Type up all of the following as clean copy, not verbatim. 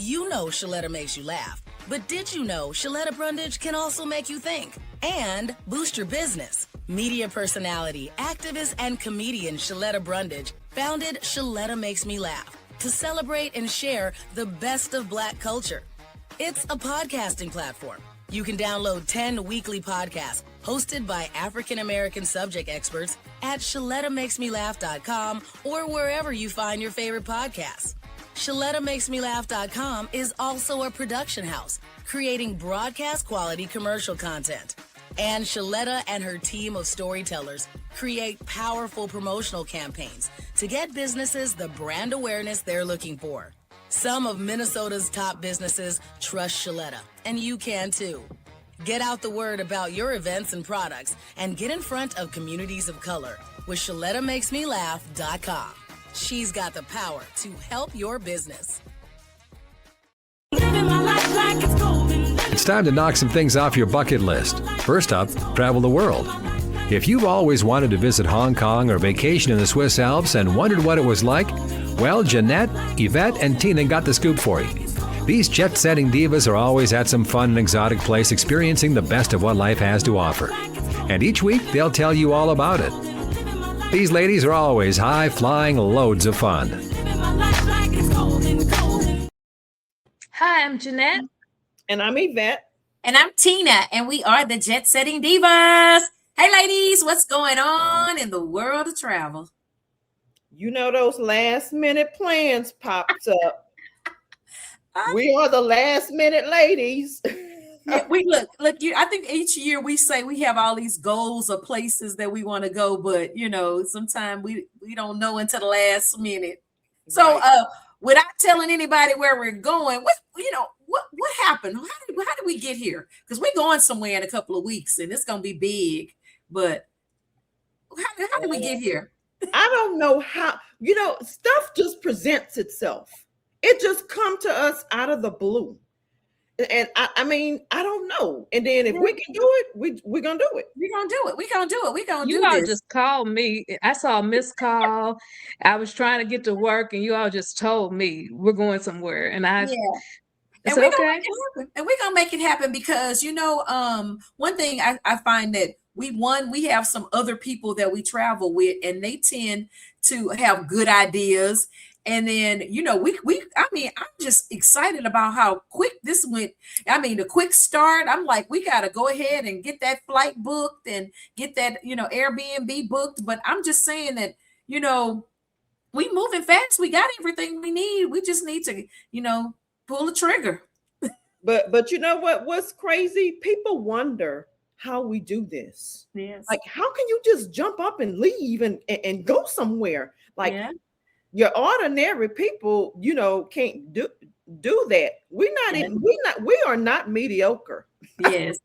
You know Shaletta makes you laugh, but did you know Shaletta Brundage can also make you think and boost your business? Media personality, activist, and comedian Shaletta Brundage founded Shaletta Makes Me Laugh to celebrate and share the best of Black culture. It's a podcasting platform. You can download 10 weekly podcasts hosted by African-American subject experts at ShalettaMakesMeLaugh.com or wherever you find your favorite podcasts. ShalettaMakesMeLaugh.com is also a production house, creating broadcast quality commercial content. And Shaletta and her team of storytellers create powerful promotional campaigns to get businesses the brand awareness they're looking for. Some of Minnesota's top businesses trust Shaletta, and you can too. Get out the word about your events and products and get in front of communities of color with ShalettaMakesMeLaugh.com. She's got the power to help your business. It's time to knock some things off your bucket list. First up, travel the world. If you've always wanted to visit Hong Kong or vacation in the Swiss Alps and wondered what it was like, well, Jeanette, Yvette, and Tina got the scoop for you. These jet-setting divas are always at some fun and exotic place experiencing the best of what life has to offer. And each week, they'll tell you all about it. These ladies are always high-flying loads of fun. Hi, I'm Jeanette. And I'm Yvette. And I'm Tina, and we are the Jet Setting Divas. Hey, ladies, what's going on in the world of travel? You know those last-minute plans pops up. We are the last-minute ladies. We look. I think each year we say we have all these goals of places that we want to go, but sometimes we don't know until the last minute. So, without telling anybody where we're going, what happened? How did we get here? Because we're going somewhere in a couple of weeks, and it's going to be big. But how did we get here? I don't know how. Stuff just presents itself. It just come to us out of the blue. And I mean, I don't know. And then if we can do it, we're gonna do it. We're gonna do it. We're gonna do it. We're gonna do You all this. just called me. I saw a missed call. I was trying to get to work, and you all just told me we're going somewhere. And I And said, we're gonna okay. make it happen. And we're gonna make it happen because one thing I find that we have some other people that we travel with, and they tend to have good ideas. And then, I'm just excited about how quick this went. I mean, the quick start, I'm like, we got to go ahead and get that flight booked and get that, Airbnb booked. But I'm just saying that, we moving fast. We got everything we need. We just need to, pull the trigger. But you know what's crazy? People wonder how we do this. Yes. Like, how can you just jump up and leave and go somewhere? Like, Yeah. Your ordinary people, can't do that. We are not mediocre. Yes.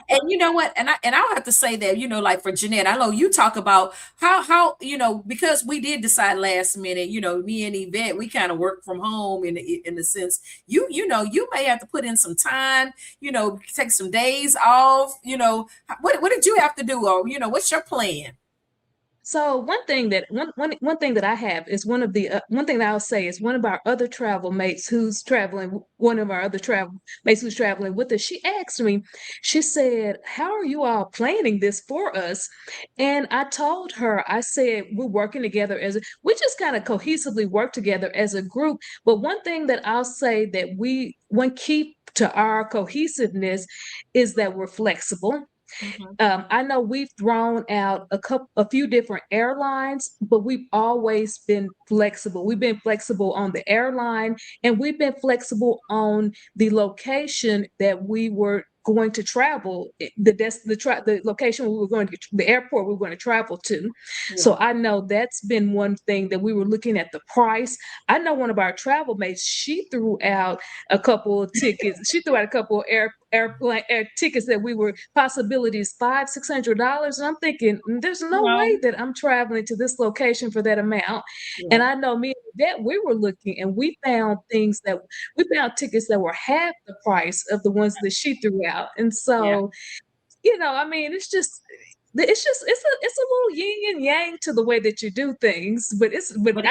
And you know what? And I'll have to say that, like for Jeanette, I know you talk about how because we did decide last minute, me and Yvette, we kind of work from home in the sense, you may have to put in some time, take some days off, what did you have to do? Or, what's your plan? So one thing that I have is one thing that I'll say is one of our other travel mates who's traveling, one of our other travel mates who's traveling with us, she asked me, she said, how are you all planning this for us? And I told her, I said, we're working together we just kind of cohesively work together as a group. But one thing that I'll say that one key to our cohesiveness is that we're flexible. Mm-hmm. I know we've thrown out a few different airlines, but we've always been flexible. We've been flexible on the airline, and we've been flexible on the location that we were going to travel, the location we were going to, the airport we were going to travel to. Yeah. So I know that's been one thing that we were looking at the price. I know one of our travel mates, she threw out a couple of tickets. She threw out a couple of air tickets that we were possibilities $500-$600, and I'm thinking there's no way that I'm traveling to this location for that amount. Yeah. And I know me and that we were looking, and we found tickets that were half the price of the ones that she threw out. And so, I mean, it's a little yin and yang to the way that you do things, but I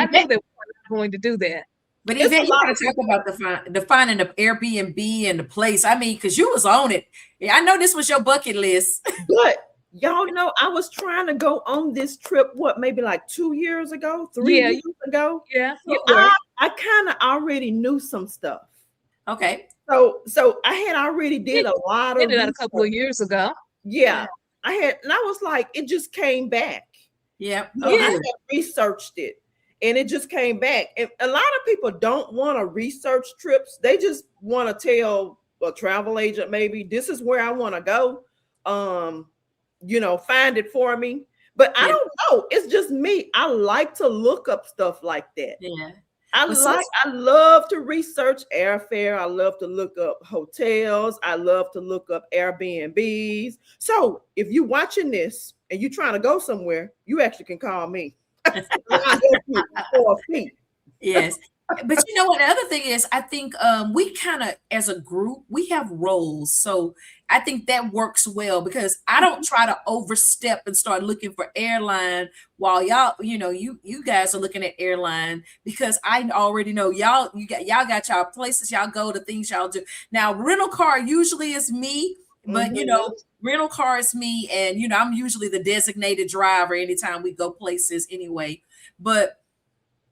know that we're not going to do that. But It's Yvette, a you lot gotta of talk people. about the finding of Airbnb and the place. I mean, because you was on it. Yeah, I know this was your bucket list. But y'all know I was trying to go on this trip, what, maybe like 2 years ago, three Yeah, years ago. yeah, So you were. I kind of already knew some stuff. Okay. So I had already Yeah, did a lot did of that a couple research. of years ago. Yeah, I had, and I was like, it just came back. Yep. You Oh, know, I Yeah, had good. researched it, and it just came back. And a lot of people don't want to research trips; they just want to tell a travel agent, maybe this is where I want to go. Um, find it for me. But I Yeah. don't know. It's just me. I like to look up stuff like that. Yeah. I But like, sis, I love to research airfare. I love to look up hotels. I love to look up Airbnbs. So if you're watching this and you're trying to go somewhere, you actually can call me. I'll help you for a fee. yes. But you know what? The other thing is, I think we kind of, as a group, we have roles. So I think that works well because I don't try to overstep and start looking for airline while y'all, you guys are looking at airline because I already know y'all got y'all places y'all go to things y'all do. Now, rental car usually is me, but Mhm. rental car is me, and I'm usually the designated driver anytime we go places anyway. But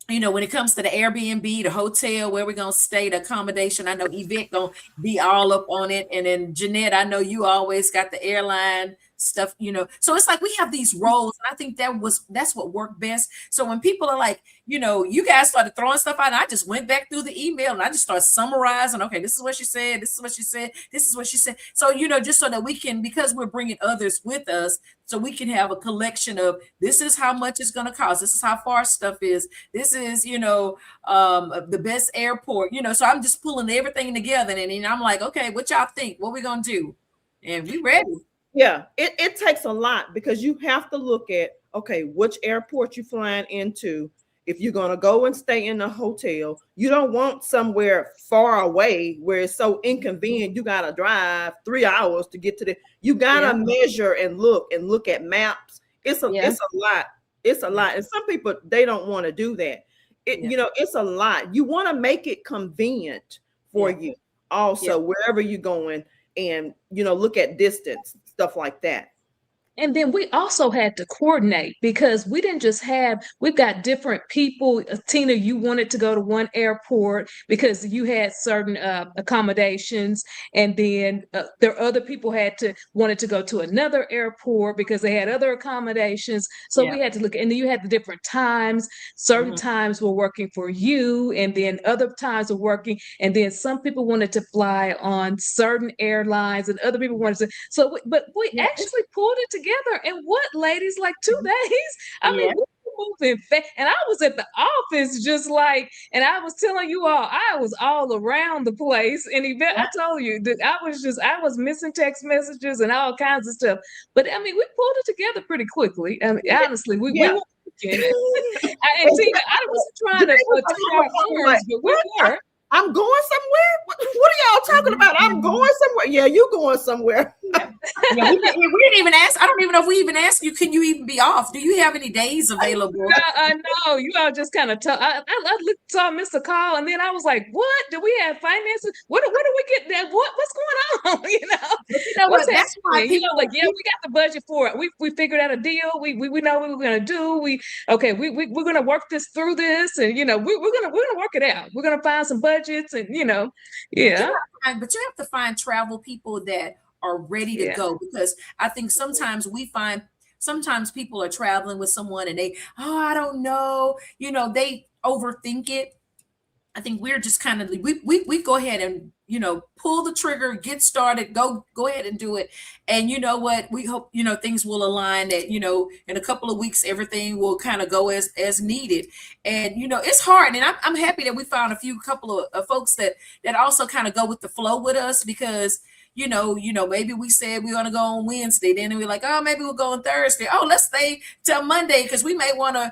when it comes to the Airbnb, the hotel, where we're gonna stay, the accommodation, I know Yvette gonna be all up on it. And then Jeanette, I know you always got the airline stuff. So it's like we have these roles, and I think that's what worked best. So when people are like, you guys started throwing stuff out, and I just went back through the email and I just started summarizing. Okay, this is what she said. This is what she said. This is what she said. So just so that we can, because we're bringing others with us, so we can have a collection of, this is how much it's going to cost. This is how far stuff is. This is, the best airport. So I'm just pulling everything together, and then I'm like, okay, what y'all think? What we going to do? And we ready. Yeah, it takes a lot because you have to look at, okay, which airport you're flying into. If you're going to go and stay in a hotel, you don't want somewhere far away where it's so inconvenient. You got to drive 3 hours to get to the, you got to yeah, measure and look at maps. yeah, It's a lot. It's a lot. And some people, they don't want to do that. Yeah. It's a lot. You want to make it convenient for Yeah. you also, wherever you're going, and look at distance, stuff like that. And then we also had to coordinate because we didn't just we've got different people. Tina, you wanted to go to one airport because you had certain accommodations. And then there are other people wanted to go to another airport because they had other accommodations. So Yeah. we had to look, and then you had the different times. Certain Mhm. times were working for you, and then other times were working. And then some people wanted to fly on certain airlines, and other people wanted to. But we Yeah. actually pulled it together in what, ladies, like 2 days? I mean, Yeah. we were moving fast. And I was at the office just like, and I was telling you all, I was all around the place. And I told you that I was missing text messages and all kinds of stuff. But I mean, we pulled it together pretty quickly. I mean, honestly, we Yeah. weren't looking. And Tina, I wasn't trying to toot our Like, horns, but we what? were. I'm going somewhere. What are y'all talking about? I'm going somewhere. Yeah, you going somewhere. Yeah, we didn't even ask. I don't even know if we even asked you. Can you even be off? Do you have any days available? I know you all just kind of saw Mr. Call, and then I was like, "What? Do we have finances? What do we get? That what's going on? But you know What's what? That's why happening? people. Like, yeah, we got the budget for it. We figured out a deal. We know what we're gonna do. We're gonna work this through this, and we're gonna work it out. We're gonna find some budgets, and yeah, But you have to find travel people that are ready to yeah, go, because I think sometimes people are traveling with someone and I don't know, they overthink it. I think we're just kind of we go ahead and pull the trigger, get started, go ahead and do it. And you know what? We hope things will align, that in a couple of weeks everything will kind of go as needed. And it's hard, and I'm happy that we found a couple of folks that also kind of go with the flow with us, because maybe we said we're gonna go on Wednesday, then we're like, oh, maybe we'll go on Thursday. Oh, let's stay till Monday because we may want to,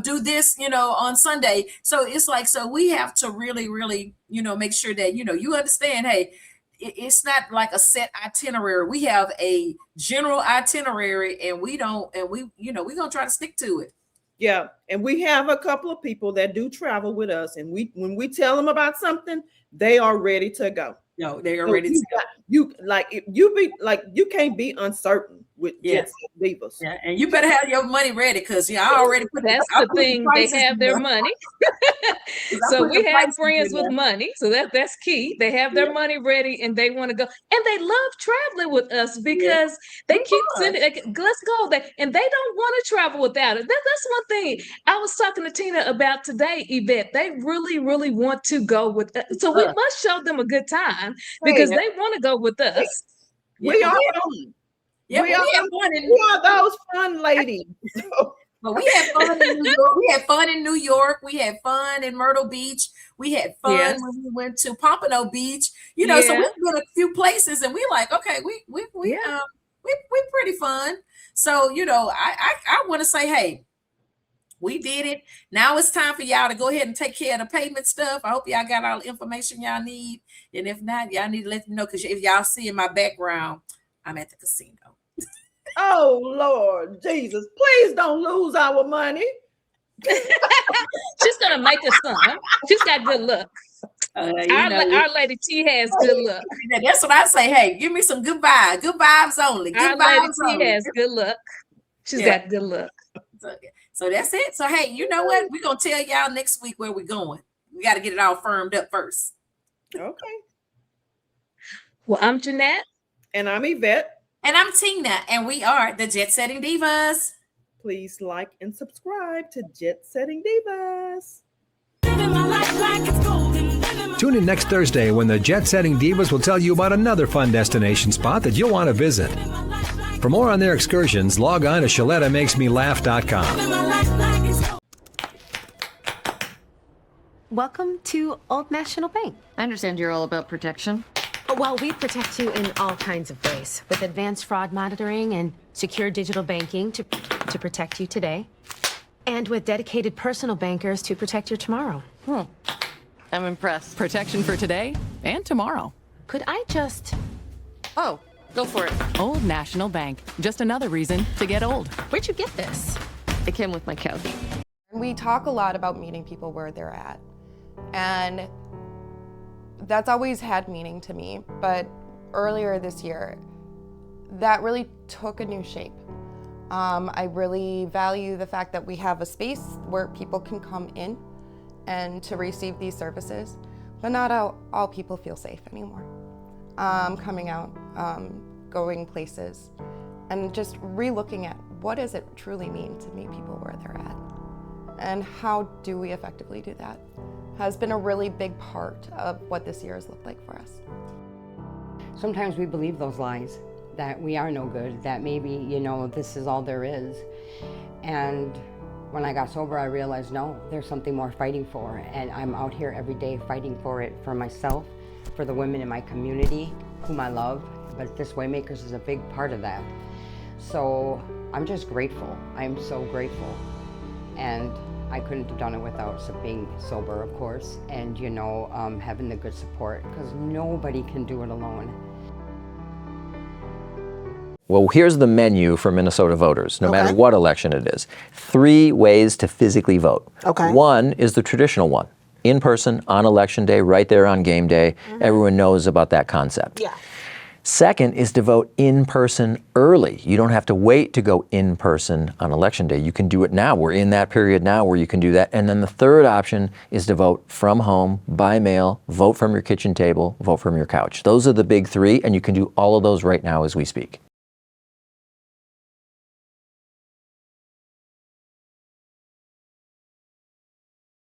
do this, on Sunday. So it's like, so we have to really, really, make sure that you understand. Hey, it's not like a set itinerary. We have a general itinerary, and we're gonna try to stick to it. Yeah, and we have a couple of people that do travel with us, and when we tell them about something, they are ready to go. No, they are So ready to go. you can't be uncertain with Jet Set Divas. Yeah, and you better have your money ready because I already put That's the thing. They have their money. So we have friends with money. So that's key. They have their money ready and they want to go. And they love traveling with us because they keep sending, like, let's go. And they don't want to travel without us. That's one thing I was talking to Tina about today, Yvette. They really, really want to go with us. So we must show them a good time because they want to go with us. We are fun. Yeah, we are those fun ladies. But we had fun in New York. We had fun in New York. We had fun in Myrtle Beach. We had fun when we went to Pompano Beach. You know, so we've been a few places, and we like, okay, we pretty fun. So you know, I want to say, hey, we did it. Now it's time for y'all to go ahead and take care of the payment stuff. I hope y'all got all the information y'all need, and if not, y'all need to let me know because if y'all see in my background, I'm at the casino. Oh, Lord Jesus, please don't lose our money. She's going to make us some. She's got good luck. Our Lady T has good luck. That's what I say. Hey, give me some good vibes. Good vibes only. Good vibes only. She has good luck. She's got good luck. So that's it. So, hey, you know what? We're going to tell y'all next week where we're going. We got to get it all firmed up first. Okay. Well, I'm Jeanette. And I'm Yvette. And I'm Tina, and we are the Jet Setting Divas. Please like and subscribe to Jet Setting Divas. Tune in next Thursday when the Jet Setting Divas will tell you about another fun destination spot that you'll want to visit. For more on their excursions, log on to ShalettaMakesMeLaugh.com. Welcome to Old National Bank. I understand you're all about protection. Well, we protect you in all kinds of ways, with advanced fraud monitoring and secure digital banking to protect you today, and with dedicated personal bankers to protect your tomorrow. I'm impressed. Protection for today and tomorrow. Could I just... Oh, go for it. Old National Bank. Just another reason to get old. Where'd you get this? It came with my couch. We talk a lot about meeting people where they're at, and that's always had meaning to me, but earlier this year, that really took a new shape. I really value the fact that we have a space where people can come in and to receive these services, but not all people feel safe anymore. Coming out, going places, and just re-looking at what does it truly mean to meet people where they're at, and how do we effectively do that, has been a really big part of what this year has looked like for us. Sometimes we believe those lies, that we are no good, that maybe, you know, this is all there is. And when I got sober, I realized, no, there's something more fighting for. And I'm out here every day fighting for it, for myself, for the women in my community, whom I love. But this Waymakers is a big part of that. So I'm just grateful. I'm so grateful. And I couldn't have done it without being sober, of course, and, you know, having the good support, because nobody can do it alone. Well, here's the menu for Minnesota voters, no matter what election it is. 3 ways to physically vote. One is the traditional one, in person, on election day, right there on game day. Everyone knows about that concept. Second is to vote in person early. You don't have to wait to go in person on election day. You can do it now. We're in that period now where you can do that. And then the third option is to vote from home, by mail, vote from your kitchen table, vote from your couch. Those are the big 3, and you can do all of those right now as we speak.